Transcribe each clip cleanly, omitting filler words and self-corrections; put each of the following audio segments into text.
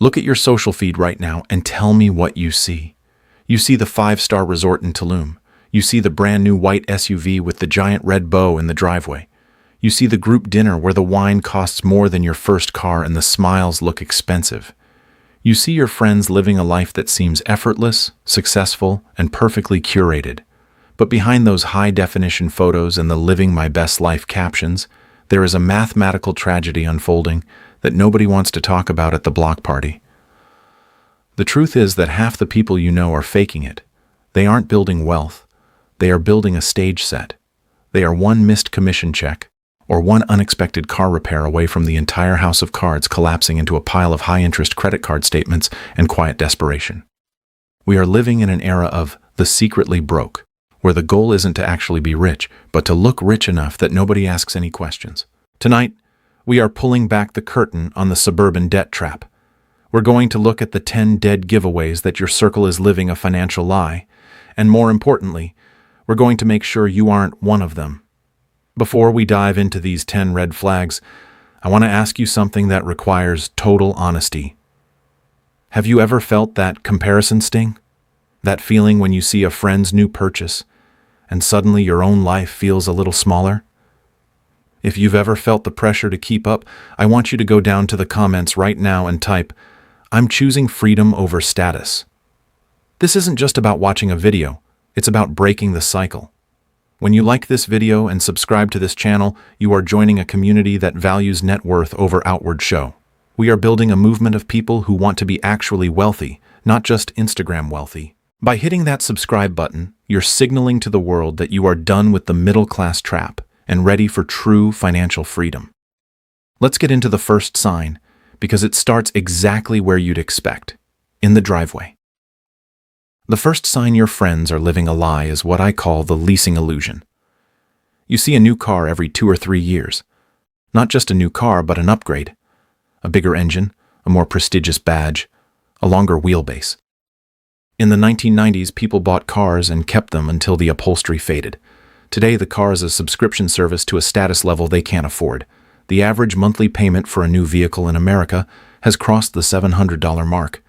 Look at your social feed right now and tell me what you see. You see the 5-star resort in Tulum. You see the brand new white SUV with the giant red bow in the driveway. You see the group dinner where the wine costs more than your first car and the smiles look expensive. You see your friends living a life that seems effortless, successful, and perfectly curated. But behind those high-definition photos and the living my best life captions, there is a mathematical tragedy unfolding that nobody wants to talk about at the block party. The truth is that half the people you know are faking it. They aren't building wealth. They are building a stage set. They are one missed commission check or one unexpected car repair away from the entire house of cards collapsing into a pile of high-interest credit card statements and quiet desperation. We are living in an era of the secretly broke, where the goal isn't to actually be rich, but to look rich enough that nobody asks any questions. Tonight, we are pulling back the curtain on the suburban debt trap. We're going to look at the 10 dead giveaways that your circle is living a financial lie, and more importantly, we're going to make sure you aren't one of them. Before we dive into these 10 red flags, I want to ask you something that requires total honesty. Have you ever felt that comparison sting? That feeling when you see a friend's new purchase, and suddenly your own life feels a little smaller? If you've ever felt the pressure to keep up, I want you to go down to the comments right now and type, "I'm choosing freedom over status." This isn't just about watching a video, it's about breaking the cycle. When you like this video and subscribe to this channel, you are joining a community that values net worth over outward show. We are building a movement of people who want to be actually wealthy, not just Instagram wealthy. By hitting that subscribe button, you're signaling to the world that you are done with the middle-class trap and ready for true financial freedom. Let's get into the first sign, because it starts exactly where you'd expect, in the driveway. The first sign your friends are living a lie is what I call the leasing illusion. You see a new car every 2 or 3 years. Not just a new car, but an upgrade. A bigger engine, a more prestigious badge, a longer wheelbase. In the 1990s, people bought cars and kept them until the upholstery faded. Today, the car is a subscription service to a status level they can't afford. The average monthly payment for a new vehicle in America has crossed the $700 mark.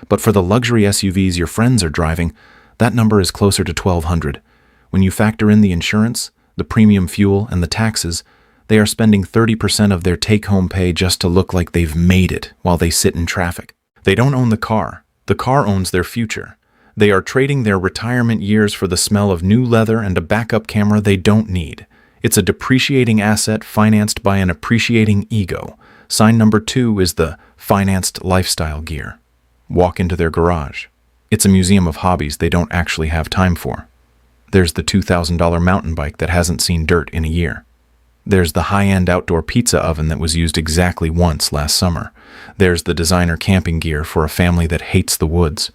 But for the luxury SUVs your friends are driving, that number is closer to $1,200. When you factor in the insurance, the premium fuel, and the taxes, they are spending 30% of their take-home pay just to look like they've made it while they sit in traffic. They don't own the car owns their future. They are trading their retirement years for the smell of new leather and a backup camera they don't need. It's a depreciating asset financed by an appreciating ego. Sign number 2 is the financed lifestyle gear. Walk into their garage. It's a museum of hobbies they don't actually have time for. There's the $2,000 mountain bike that hasn't seen dirt in a year. There's the high-end outdoor pizza oven that was used exactly once last summer. There's the designer camping gear for a family that hates the woods.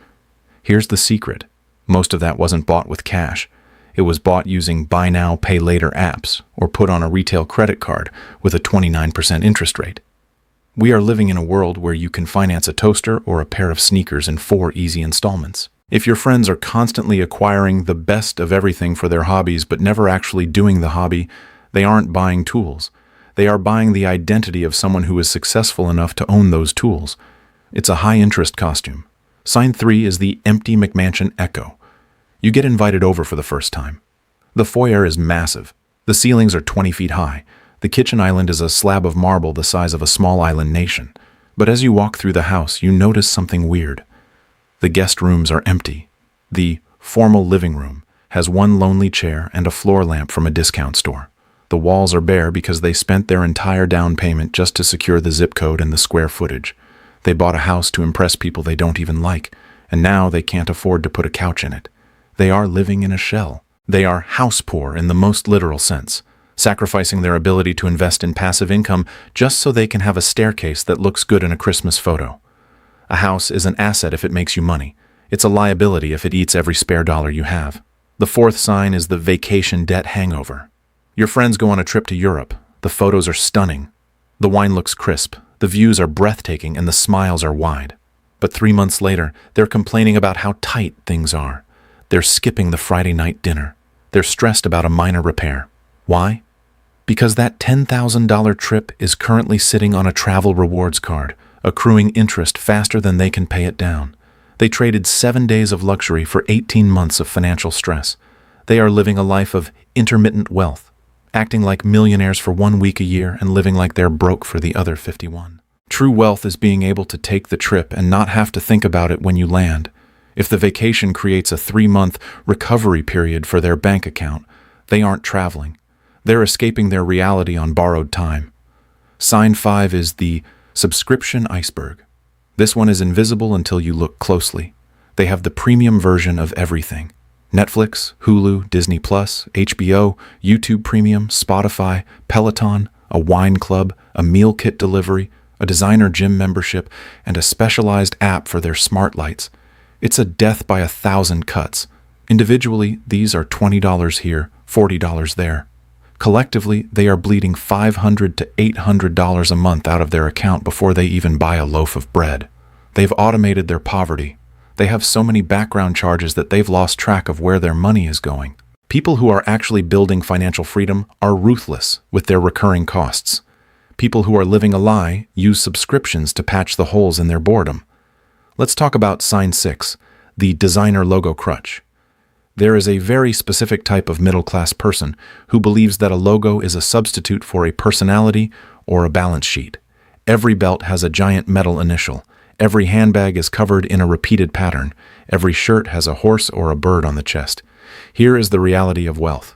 Here's the secret. Most of that wasn't bought with cash. It was bought using buy now, pay later apps or put on a retail credit card with a 29% interest rate. We are living in a world where you can finance a toaster or a pair of sneakers in 4 easy installments. If your friends are constantly acquiring the best of everything for their hobbies but never actually doing the hobby, they aren't buying tools. They are buying the identity of someone who is successful enough to own those tools. It's a high-interest costume. Sign 3 is the empty McMansion echo. You get invited over for the first time. The foyer is massive. The ceilings are 20 feet high. The kitchen island is a slab of marble the size of a small island nation. But as you walk through the house, you notice something weird. The guest rooms are empty. The formal living room has one lonely chair and a floor lamp from a discount store. The walls are bare because they spent their entire down payment just to secure the zip code and the square footage. They bought a house to impress people they don't even like, and now they can't afford to put a couch in it. They are living in a shell. They are house poor in the most literal sense, sacrificing their ability to invest in passive income just so they can have a staircase that looks good in a Christmas photo. A house is an asset if it makes you money. It's a liability if it eats every spare dollar you have. The fourth sign is the vacation debt hangover. Your friends go on a trip to Europe. The photos are stunning. The wine looks crisp, the views are breathtaking, and the smiles are wide. But 3 months later, they're complaining about how tight things are. They're skipping the Friday night dinner. They're stressed about a minor repair. Why? Because that $10,000 trip is currently sitting on a travel rewards card, accruing interest faster than they can pay it down. They traded 7 days of luxury for 18 months of financial stress. They are living a life of intermittent wealth, acting like millionaires for 1 week a year and living like they're broke for the other 51. True wealth is being able to take the trip and not have to think about it when you land. If the vacation creates a 3-month recovery period for their bank account, they aren't traveling. They're escaping their reality on borrowed time. Sign 5 is the subscription iceberg. This one is invisible until you look closely. They have the premium version of everything. Netflix, Hulu, Disney+, HBO, YouTube Premium, Spotify, Peloton, a wine club, a meal kit delivery, a designer gym membership, and a specialized app for their smart lights. It's a death by 1,000 cuts. Individually, these are $20 here, $40 there. Collectively, they are bleeding $500 to $800 a month out of their account before they even buy a loaf of bread. They've automated their poverty. They have so many background charges that they've lost track of where their money is going. People who are actually building financial freedom are ruthless with their recurring costs. People who are living a lie use subscriptions to patch the holes in their boredom. Let's talk about sign 6, the designer logo crutch. There is a very specific type of middle-class person who believes that a logo is a substitute for a personality or a balance sheet. Every belt has a giant metal initial. Every handbag is covered in a repeated pattern. Every shirt has a horse or a bird on the chest. Here is the reality of wealth.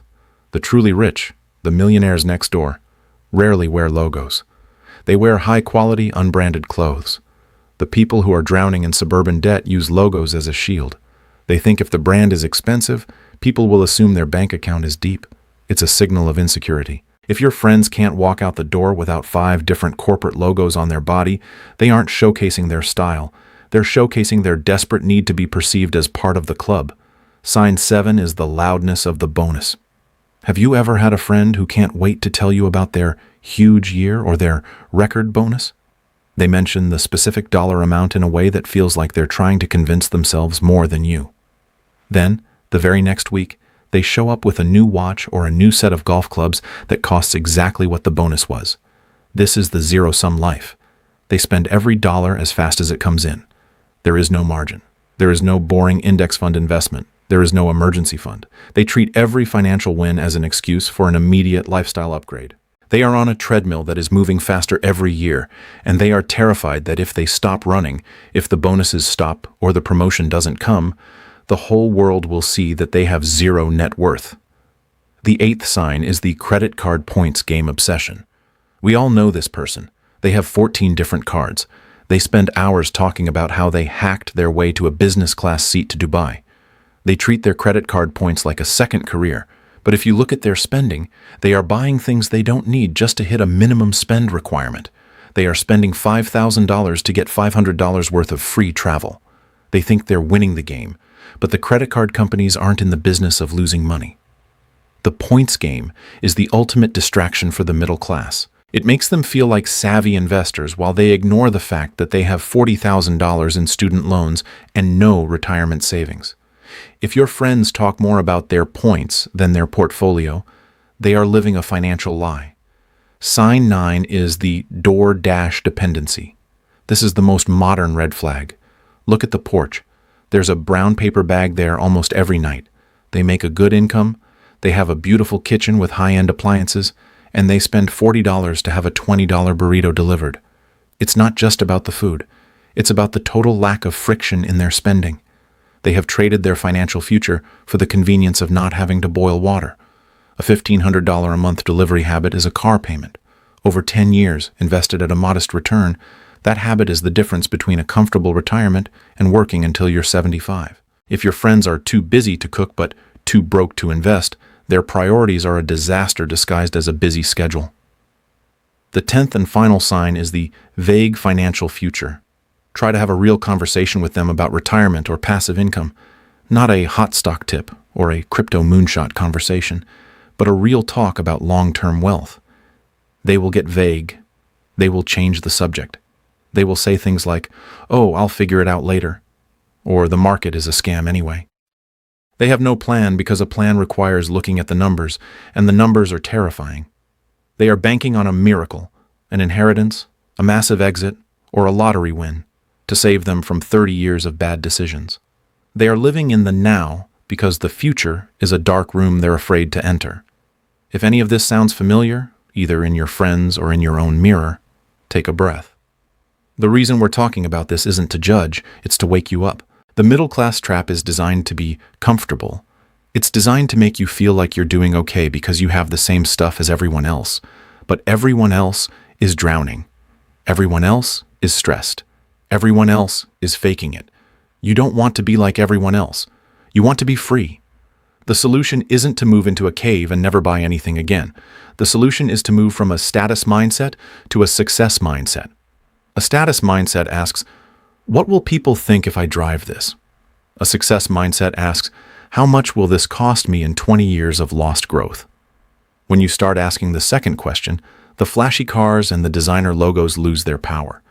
The truly rich, the millionaires next door, rarely wear logos. They wear high-quality, unbranded clothes. The people who are drowning in suburban debt use logos as a shield. They think if the brand is expensive, people will assume their bank account is deep. It's a signal of insecurity. If your friends can't walk out the door without 5 different corporate logos on their body, they aren't showcasing their style. They're showcasing their desperate need to be perceived as part of the club. Sign 7 is the loudness of the bonus. Have you ever had a friend who can't wait to tell you about their huge year or their record bonus? They mention the specific dollar amount in a way that feels like they're trying to convince themselves more than you. Then, the very next week, they show up with a new watch or a new set of golf clubs that costs exactly what the bonus was. This is the zero-sum life. They spend every dollar as fast as it comes in. There is no margin. There is no boring index fund investment. There is no emergency fund. They treat every financial win as an excuse for an immediate lifestyle upgrade. They are on a treadmill that is moving faster every year, and they are terrified that if they stop running, if the bonuses stop or the promotion doesn't come, the whole world will see that they have zero net worth. The 8th sign is the credit card points game obsession. We all know this person. They have 14 different cards. They spend hours talking about how they hacked their way to a business class seat to Dubai. They treat their credit card points like a second career, but if you look at their spending, they are buying things they don't need just to hit a minimum spend requirement. They are spending $5,000 to get $500 worth of free travel. They think they're winning the game, but the credit card companies aren't in the business of losing money. The points game is the ultimate distraction for the middle class. It makes them feel like savvy investors while they ignore the fact that they have $40,000 in student loans and no retirement savings. If your friends talk more about their points than their portfolio, they are living a financial lie. Sign 9 is the DoorDash dependency. This is the most modern red flag. Look at the porch. There's a brown paper bag there almost every night. They make a good income, they have a beautiful kitchen with high-end appliances, and they spend $40 to have a $20 burrito delivered. It's not just about the food. It's about the total lack of friction in their spending. They have traded their financial future for the convenience of not having to boil water. A $1,500 a month delivery habit is a car payment. Over 10 years, invested at a modest return, that habit is the difference between a comfortable retirement and working until you're 75. If your friends are too busy to cook but too broke to invest, their priorities are a disaster disguised as a busy schedule. The 10th and final sign is the vague financial future. Try to have a real conversation with them about retirement or passive income, not a hot stock tip or a crypto moonshot conversation, but a real talk about long-term wealth. They will get vague. They will change the subject. They will say things like, "Oh, I'll figure it out later," or "the market is a scam anyway." They have no plan because a plan requires looking at the numbers, and the numbers are terrifying. They are banking on a miracle, an inheritance, a massive exit, or a lottery win to save them from 30 years of bad decisions. They are living in the now because the future is a dark room they're afraid to enter. If any of this sounds familiar, either in your friends or in your own mirror, take a breath. The reason we're talking about this isn't to judge, it's to wake you up. The middle-class trap is designed to be comfortable. It's designed to make you feel like you're doing okay because you have the same stuff as everyone else. But everyone else is drowning. Everyone else is stressed. Everyone else is faking it. You don't want to be like everyone else. You want to be free. The solution isn't to move into a cave and never buy anything again. The solution is to move from a status mindset to a success mindset. A status mindset asks, what will people think if I drive this? A success mindset asks, how much will this cost me in 20 years of lost growth? When you start asking the second question, the flashy cars and the designer logos lose their power.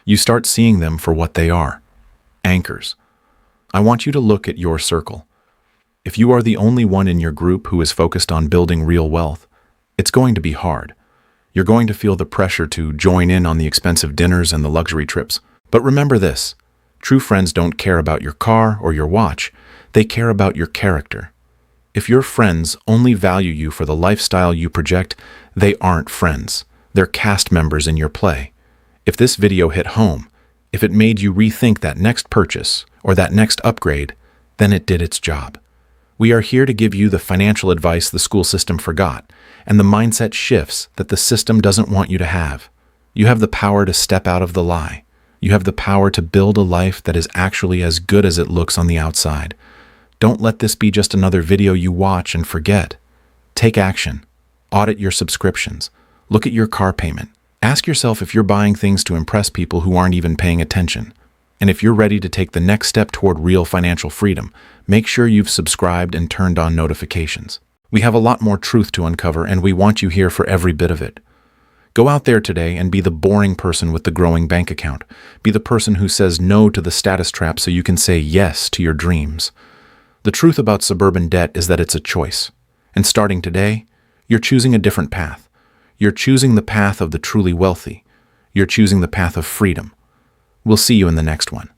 You start seeing them for what they are, anchors. I want you to look at your circle. If you are the only one in your group who is focused on building real wealth, it's going to be hard. You're going to feel the pressure to join in on the expensive dinners and the luxury trips. But remember this, true friends don't care about your car or your watch. They care about your character. If your friends only value you for the lifestyle you project, they aren't friends. They're cast members in your play. If this video hit home, if it made you rethink that next purchase or that next upgrade, then it did its job. We are here to give you the financial advice the school system forgot and the mindset shifts that the system doesn't want you to have. You have the power to step out of the lie. You have the power to build a life that is actually as good as it looks on the outside. Don't let this be just another video you watch and forget. Take action. Audit your subscriptions. Look at your car payment. Ask yourself if you're buying things to impress people who aren't even paying attention. And if you're ready to take the next step toward real financial freedom, make sure you've subscribed and turned on notifications. We have a lot more truth to uncover, and we want you here for every bit of it. Go out there today and be the boring person with the growing bank account. Be the person who says no to the status trap so you can say yes to your dreams. The truth about suburban debt is that it's a choice. And starting today, you're choosing a different path. You're choosing the path of the truly wealthy. You're choosing the path of freedom. We'll see you in the next one.